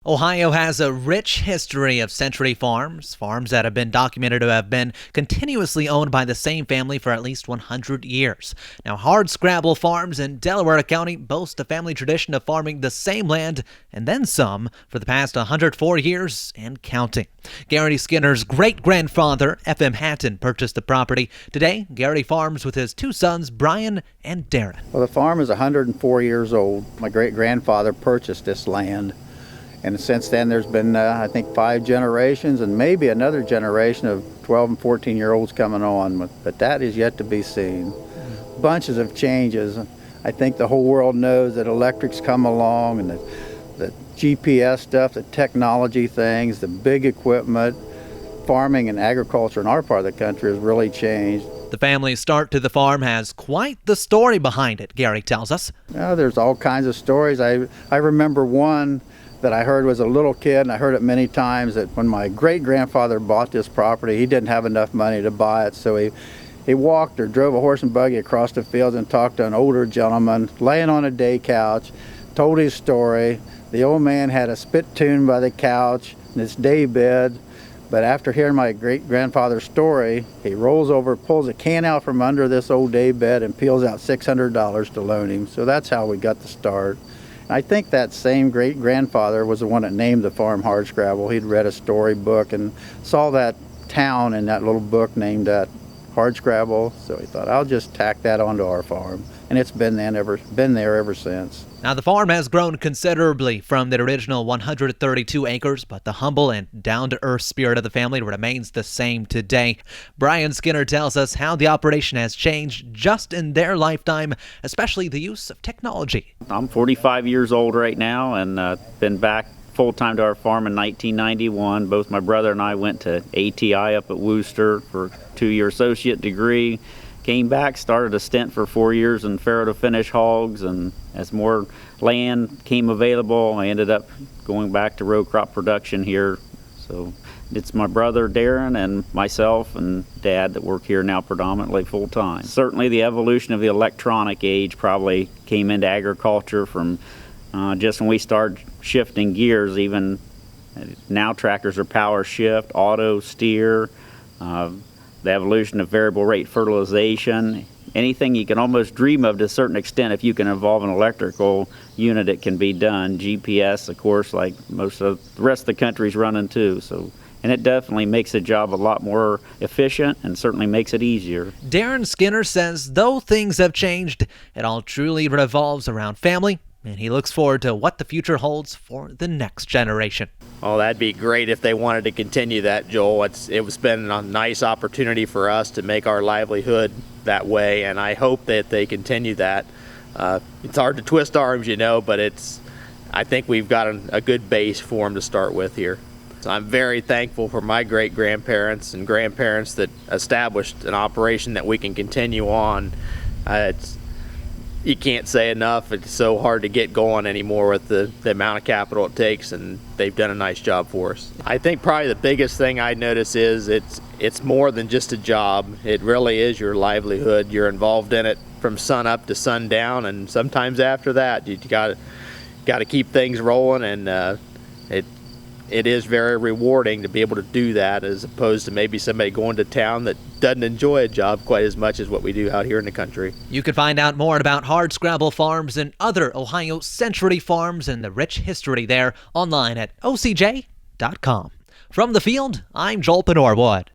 Ohio has a rich history of century farms that have been documented to have been continuously owned by the same family for at least 100 years. Now, Harscrabble farms in Delaware County boast a family tradition of farming the same land and then some for the past 104 years and counting. Darin Skinner's great-grandfather, F.M. Hatton, purchased the property. Today, Garrity farms with his two sons, Brian and Darin. Well, the farm is 104 years old. My great-grandfather purchased this land. And since then, there's been, I think, 5 generations and maybe another generation of 12 and 14-year-olds coming on. But that is yet to be seen. Bunches of changes. I think the whole world knows that electrics come along and the GPS stuff, the technology things, the big equipment. Farming and agriculture in our part of the country has really changed. The family's start to the farm has quite the story behind it, Gary tells us. There's all kinds of stories. I remember one that I heard was a little kid, and I heard it many times, that when my great-grandfather bought this property, he didn't have enough money to buy it, so he walked or drove a horse and buggy across the fields and talked to an older gentleman laying on a day couch, told his story. The old man had a spit-tune by the couch in his day bed, but after hearing my great-grandfather's story, he rolls over, pulls a can out from under this old day bed, and peels out $600 to loan him. So that's how we got the start. I think that same great-grandfather was the one that named the farm Harscrabble. He'd read a storybook and saw that town in that little book named that Harscrabble, so he thought, I'll just tack that onto our farm. And it's been there ever since. Now, the farm has grown considerably from the original 132 acres, but the humble and down-to-earth spirit of the family remains the same today. Darin Skinner tells us how the operation has changed just in their lifetime, especially the use of technology. I'm 45 years old right now and been back full-time to our farm in 1991. Both my brother and I went to ATI up at Wooster for a 2-year associate degree. Came back, started a stint for 4 years in farrow to finish hogs, and as more land came available, I ended up going back to row crop production here. So it's my brother Darin and myself and Dad that work here now predominantly full time. Certainly the evolution of the electronic age probably came into agriculture from just when we started shifting gears. Even now tractors are power shift, auto steer, the evolution of variable rate fertilization. Anything you can almost dream of to a certain extent, if you can involve an electrical unit, it can be done. GPS, of course, like most of the rest of the country's running too. And it definitely makes the job a lot more efficient and certainly makes it easier. Darin Skinner says though things have changed, it all truly revolves around family, and he looks forward to what the future holds for the next generation. Oh, that'd be great if they wanted to continue that, Joel. It's been a nice opportunity for us to make our livelihood that way, and I hope that they continue that. It's hard to twist arms, but I think we've got a good base for them to start with here. So I'm very thankful for my great-grandparents and grandparents that established an operation that we can continue on. You can't say enough. It's so hard to get going anymore with the amount of capital it takes, and they've done a nice job for us. I think probably the biggest thing I notice is it's more than just a job. It really is your livelihood. You're involved in it from sun up to sundown, and sometimes after that you got to keep things rolling, and it is very rewarding to be able to do that, as opposed to maybe somebody going to town that doesn't enjoy a job quite as much as what we do out here in the country. You can find out more about Harscrabble farms and other Ohio century farms and the rich history there online at ocj.com. From the field, I'm Joel Norwood.